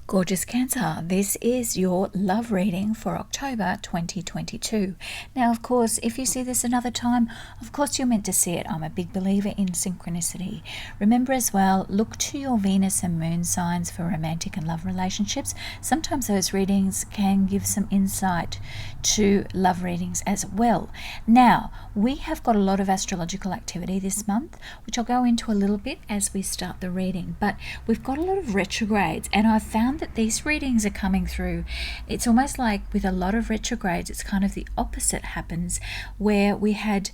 Gorgeous Cancer, this is your love reading for October 2022. Now, of course, if you see this another time, of course you're meant to see it. I'm a big believer in synchronicity. Remember as well, look to your Venus and Moon signs for romantic and love relationships. Sometimes those readings can give some insight to love readings as well. Now, we have got a lot of astrological activity this month, which I'll go into a little bit as we start the reading, but we've got a lot of retrogrades, and I've found that these readings are coming through. It's almost like with a lot of retrogrades, it's kind of the opposite happens, where we had,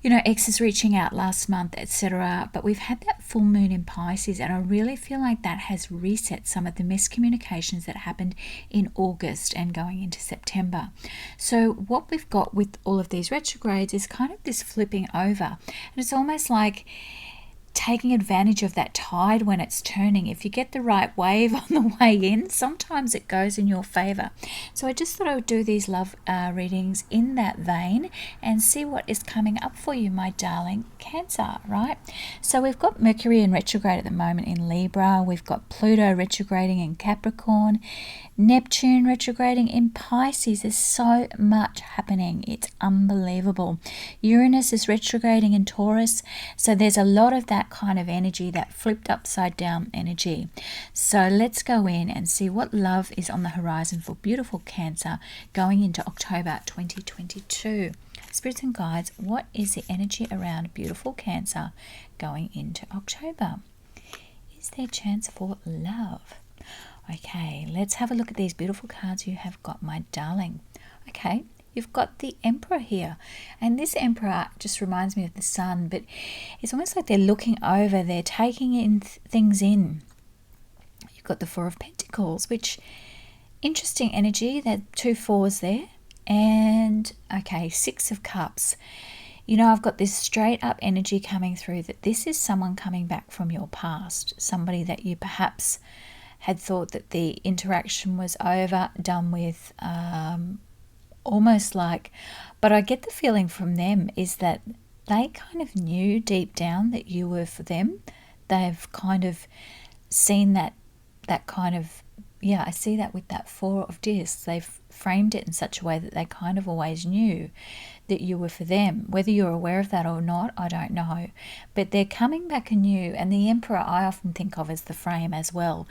exes reaching out last month, etc. But we've had that full moon in Pisces, and I really feel like that has reset some of the miscommunications that happened in August and going into September. So what we've got with all of these retrogrades is kind of this flipping over, and it's almost like taking advantage of that tide when it's turning. If you get the right wave on the way in, sometimes it goes in your favor. So I just thought I would do these love readings in that vein and see what is coming up for you, my darling Cancer, right? So we've got Mercury in retrograde at the moment in Libra. We've got Pluto retrograding in Capricorn, Neptune retrograding in Pisces. There's so much happening. It's unbelievable. Uranus is retrograding in Taurus. So there's a lot of that kind of energy, that flipped upside down energy. So let's go in and see what love is on the horizon for beautiful Cancer going into October 2022. Spirits and guides, what is the energy around beautiful Cancer going into October? Is there chance for love? Okay, let's have a look at these beautiful cards you have got, my darling. Okay, you've got the Emperor here, and this Emperor just reminds me of the Sun, but it's almost like they're looking over, they're taking in things in. You've got the Four of Pentacles, which interesting energy, that 2 4s there, and okay, 6 of Cups. I've got this straight up energy coming through that this is someone coming back from your past, somebody that you perhaps had thought that the interaction was over, done with, almost like, but I get the feeling from them is that they kind of knew deep down that you were for them. They've kind of seen that kind of, I see that with that 4 of Discs. They've framed it in such a way that they kind of always knew that you were for them. Whether you're aware of that or not, I don't know. But they're coming back anew, and the Emperor I often think of as the frame as well.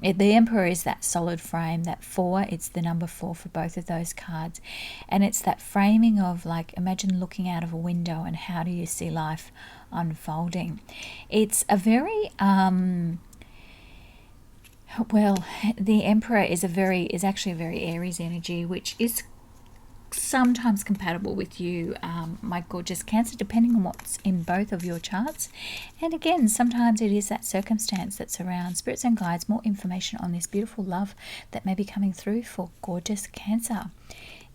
The Emperor is that solid frame, that 4, it's the number 4 for both of those cards. And it's that framing of, like, imagine looking out of a window and how do you see life unfolding. It's a very... the Emperor is actually a very Aries energy, which is sometimes compatible with you, my gorgeous Cancer, depending on what's in both of your charts. And again, sometimes it is that circumstance that's around. Spirits and guides, more information on this beautiful love that may be coming through for gorgeous Cancer.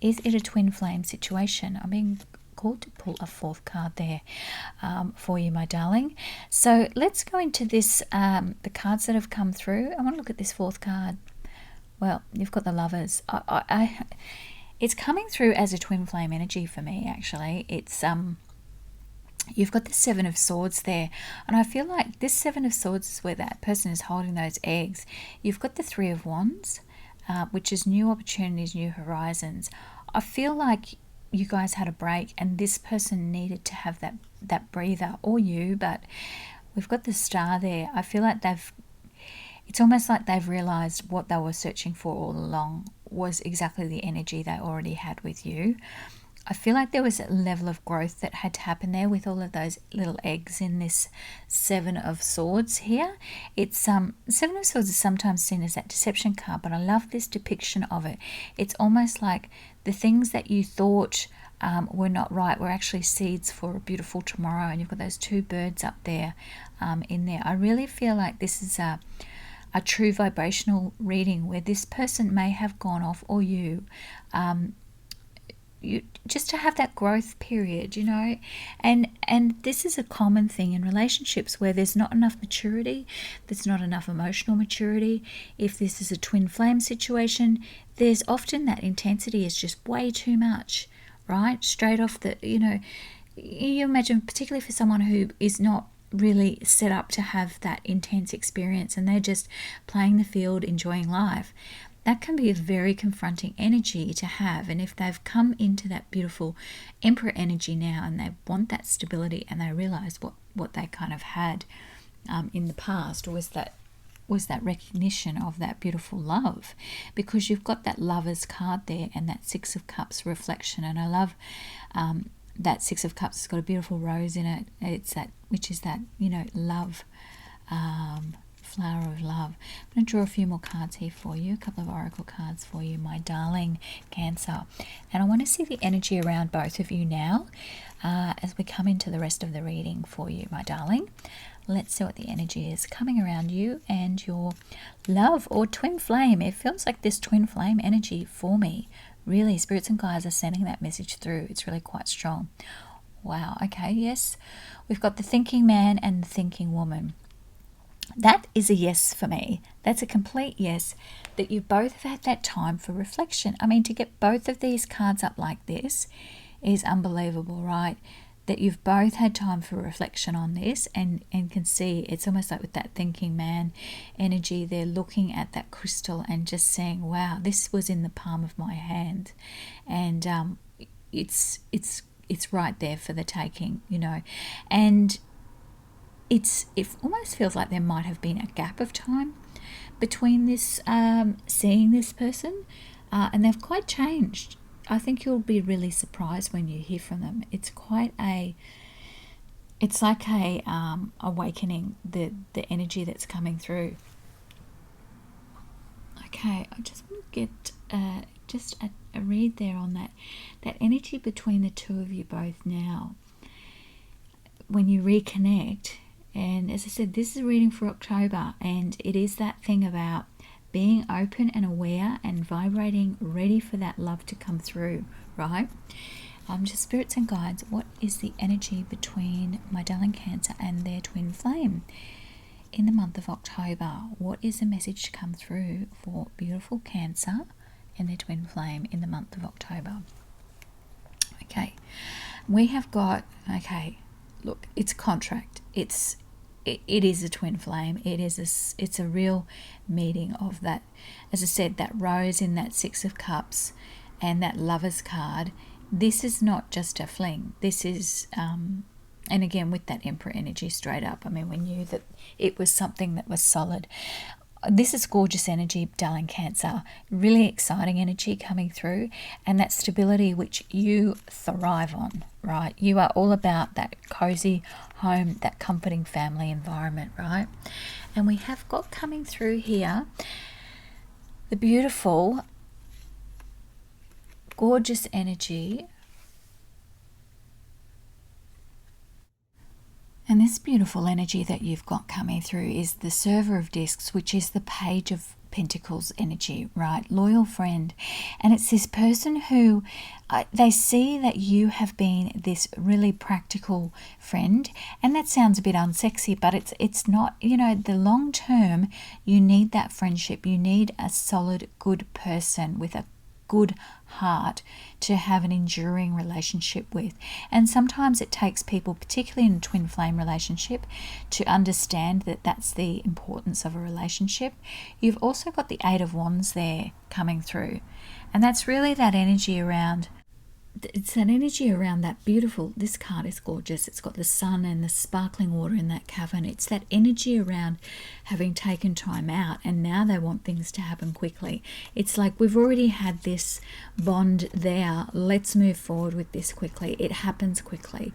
Is it a twin flame situation? I'm being called to pull a 4th card there for you, my darling. So let's go into this, the cards that have come through. I want to look at this 4th card. Well, you've got the Lovers. It's coming through as a twin flame energy for me, actually. It's you've got the 7 of Swords there, and I feel like this 7 of Swords is where that person is holding those eggs. You've got the 3 of Wands, which is new opportunities, new horizons. I feel like you guys had a break, and this person needed to have that breather, or you, but we've got the Star there. I feel like it's almost like they've realized what they were searching for all along was exactly the energy they already had with you. I feel like there was a level of growth that had to happen there with all of those little eggs in this 7 of Swords here. It's 7 of Swords is sometimes seen as that deception card, but I love this depiction of it. It's almost like the things that you thought were not right were actually seeds for a beautiful tomorrow, and you've got those 2 birds up there in there. I really feel like this is a true vibrational reading where this person may have gone off, or you just to have that growth period, and this is a common thing in relationships where there's not enough maturity, there's not enough emotional maturity. If this is a twin flame situation, there's often that intensity is just way too much, right? Straight off the, you imagine, particularly for someone who is not really set up to have that intense experience, and they're just playing the field, enjoying life. That can be a very confronting energy to have. And if they've come into that beautiful Emperor energy now, and they want that stability, and they realize what they kind of had in the past was that recognition of that beautiful love, because you've got that Lovers card there and that Six of Cups reflection. And I love that Six of Cups has got a beautiful rose in it. It's that, which is that, love, flower of love. I'm going to draw a few more cards here for you, a couple of oracle cards for you, my darling Cancer. And I want to see the energy around both of you now as we come into the rest of the reading for you, my darling. Let's see what the energy is coming around you and your love or twin flame. It feels like this twin flame energy for me. Really, spirits and guides are sending that message through. It's really quite strong. Wow. Okay, yes. We've got the thinking man and the thinking woman. That is a yes for me. That's a complete yes, that you both have had that time for reflection. I mean, to get both of these cards up like this is unbelievable, right? That you've both had time for reflection on this, and can see it's almost like with that thinking man energy, they're looking at that crystal and just saying, wow, this was in the palm of my hand, and it's right there for the taking, and it almost feels like there might have been a gap of time between this seeing this person, and they've quite changed. I think you'll be really surprised when you hear from them. It's like a awakening, the energy that's coming through. Okay, I just want to get just a read there on that energy between the two of you both now. When you reconnect, and as I said, this is a reading for October, and it is that thing about being open and aware and vibrating, ready for that love to come through, right? Just spirits and guides, what is the energy between my darling Cancer and their twin flame in the month of October? What is the message to come through for beautiful Cancer and their twin flame in the month of October? Okay, we have got, look, it's contract. It is a twin flame. It's a real meeting of that, as I said, that rose in that Six of Cups and that Lovers card. This is not just a fling. This is, and again with that Emperor energy straight up. I mean, we knew that it was something that was solid. This is gorgeous energy, darling Cancer. Really exciting energy coming through, and that stability which you thrive on, right? You are all about that cozy home, that comforting family environment, right? And we have got coming through here the beautiful, gorgeous energy. And this beautiful energy that you've got coming through is the Server of Discs, which is the Page of Pentacles energy, right? Loyal friend. And it's this person who they see that you have been this really practical friend, and that sounds a bit unsexy, but it's not. The long term, you need that friendship. You need a solid, good person with a good heart to have an enduring relationship with. And sometimes it takes people, particularly in a twin flame relationship, to understand that that's the importance of a relationship. You've also got the Eight of Wands there coming through, and that's really that energy around. It's that energy around that beautiful, this card is gorgeous. It's got the sun and the sparkling water in that cavern. It's that energy around having taken time out, and now they want things to happen quickly. It's like, we've already had this bond there. Let's move forward with this quickly. It happens quickly,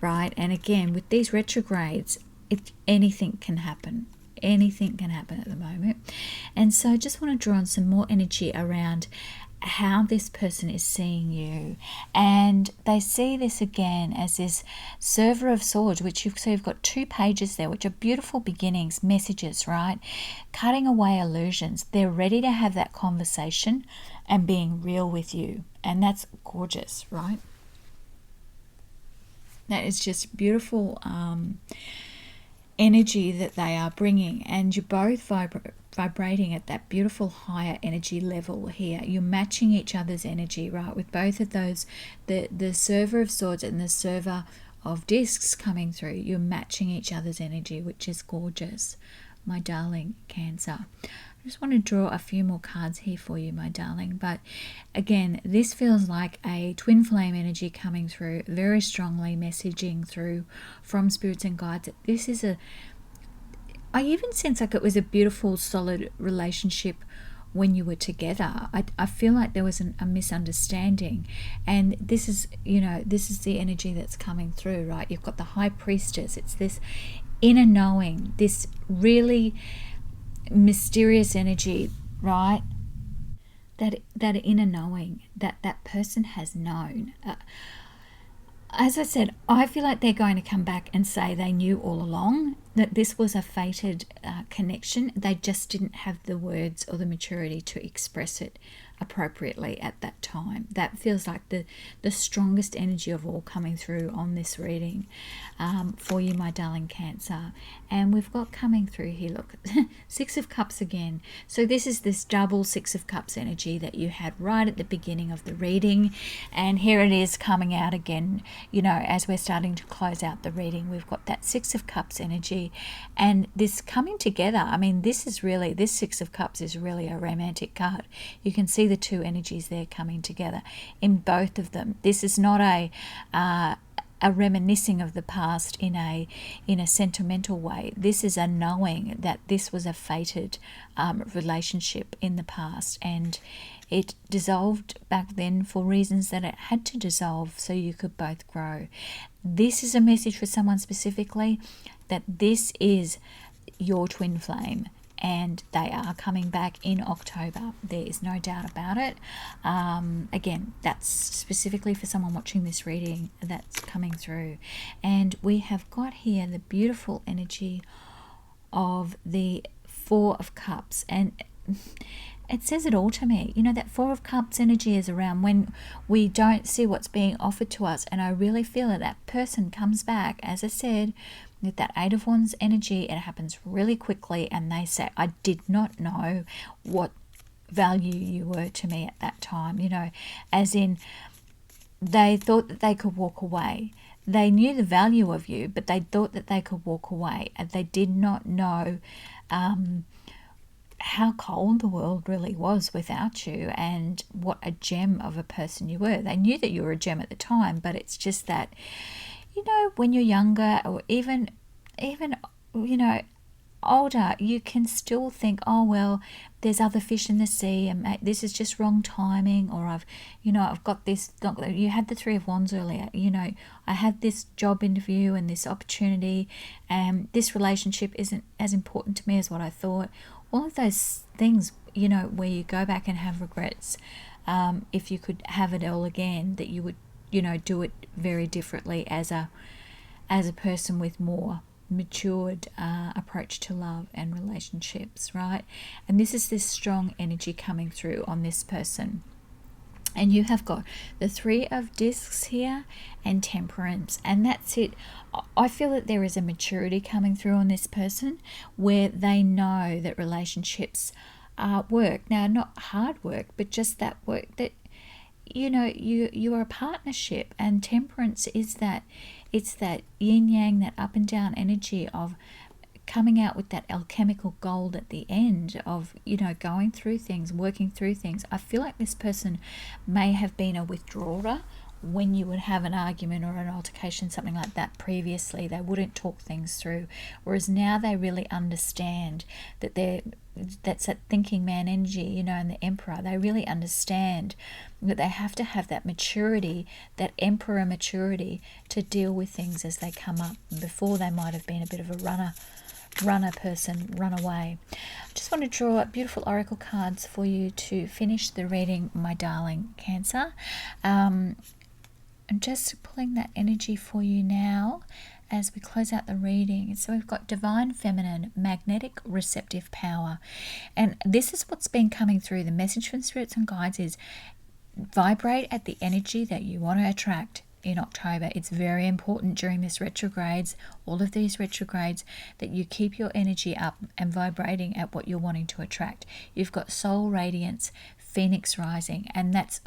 right? And again, with these retrogrades, anything can happen. Anything can happen at the moment. And so I just want to draw on some more energy around how this person is seeing you, and they see this again as this Server of Swords, which you've got two pages there, which are beautiful beginnings, messages, right? Cutting away illusions. They're ready to have that conversation and being real with you, and that's gorgeous, right? That is just beautiful energy that they are bringing, and you're both vibrating at that beautiful higher energy level here. You're matching each other's energy, right? With both of those, the Server of Swords and the Server of discs coming through. You're matching each other's energy, which is gorgeous, my darling Cancer. I just want to draw a few more cards here for you, my darling. But again, this feels like a twin flame energy coming through very strongly, messaging through from spirits and guides. This is I even sense like it was a beautiful, solid relationship when you were together. I feel like there was a misunderstanding, and this is, this is the energy that's coming through, right? You've got the High Priestess. It's this inner knowing, this really mysterious energy, right? That inner knowing that person has known. As I said, I feel like they're going to come back and say they knew all along that this was a fated connection. They just didn't have the words or the maturity to express it appropriately at that time. That feels like the strongest energy of all coming through on this reading for you, my darling Cancer. And we've got coming through here, look, Six of Cups again. So this is this double Six of Cups energy that you had right at the beginning of the reading, and here it is coming out again, as we're starting to close out the reading. We've got that Six of Cups energy and this coming together. I mean, this Six of Cups is really a romantic card. You can see the two energies there coming together in both of them. This is not a reminiscing of the past in a sentimental way. This is a knowing that this was a fated relationship in the past, and it dissolved back then for reasons that it had to dissolve so you could both grow. This is a message for someone specifically, that this is your twin flame, and they are coming back in October. There is no doubt about it. Again, that's specifically for someone watching this reading that's coming through. And we have got here the beautiful energy of the Four of Cups. And it says it all to me. That Four of Cups energy is around when we don't see what's being offered to us. And I really feel that person comes back, as I said, with that Eight of Wands energy. It happens really quickly, and they say, I did not know what value you were to me at that time. As in, they thought that they could walk away. They knew the value of you, but they thought that they could walk away, and they did not know how cold the world really was without you, and what a gem of a person you were. They knew that you were a gem at the time, but it's just that, when you're younger, or even older, you can still think, oh well, there's other fish in the sea, and this is just wrong timing, or I've got this. You had the Three of Wands earlier. I had this job interview and this opportunity, and this relationship isn't as important to me as what I thought. All of those things, where you go back and have regrets. If you could have it all again, that you would, do it very differently as a person with more matured approach to love and relationships, right? And this is this strong energy coming through on this person. And you have got the Three of Discs here and Temperance, and that's it. I feel that there is a maturity coming through on this person, where they know that relationships work. Now, not hard work, but just that work that you are a partnership. And Temperance is that, it's that yin yang, that up and down energy of coming out with that alchemical gold at the end of, going through things, working through things. I feel like this person may have been a withdrawer when you would have an argument or an altercation, something like that previously. They wouldn't talk things through, whereas now they really understand that that's that thinking man energy, and the Emperor. They really understand that they have to have that maturity, that Emperor maturity, to deal with things as they come up. Before, they might have been a bit of a runner person, run away. I just want to draw up beautiful oracle cards for you to finish the reading, my darling Cancer. I'm just pulling that energy for you now as we close out the reading. So we've got Divine Feminine, Magnetic Receptive Power. And this is what's been coming through. The message from spirits and guides is vibrate at the energy that you want to attract in October. It's very important during this retrogrades, all of these retrogrades, that you keep your energy up and vibrating at what you're wanting to attract. You've got Soul Radiance, Phoenix Rising, and that's,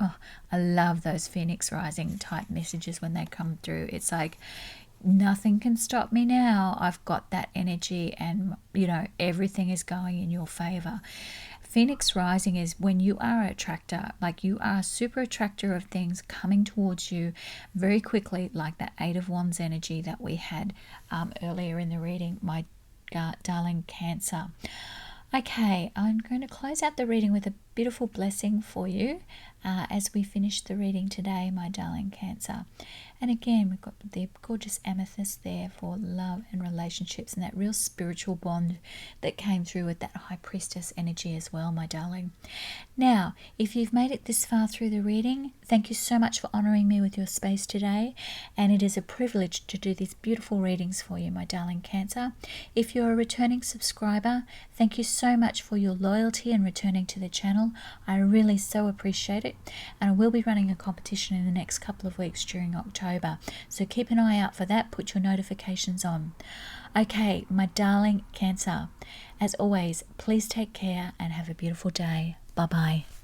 I love those Phoenix Rising type messages when they come through. It's like, nothing can stop me now. I've got that energy, and you know, everything is going in your favor. Phoenix rising is when you are an attractor, like you are a super attractor of things coming towards you very quickly, like that Eight of Wands energy that we had earlier in the reading, my darling Cancer. Okay, I'm going to close out the reading with a beautiful blessing for you as we finish the reading today, my darling Cancer. And again, we've got the gorgeous amethyst there for love and relationships, and that real spiritual bond that came through with that High Priestess energy as well, my darling. Now, if you've made it this far through the reading, thank you so much for honouring me with your space today. And it is a privilege to do these beautiful readings for you, my darling Cancer. If you're a returning subscriber, thank you so much for your loyalty and returning to the channel. I really so appreciate it. And I will be running a competition in the next couple of weeks during October, so keep an eye out for that. Put your notifications on. Okay, my darling Cancer, as always, please take care and have a beautiful day. Bye bye.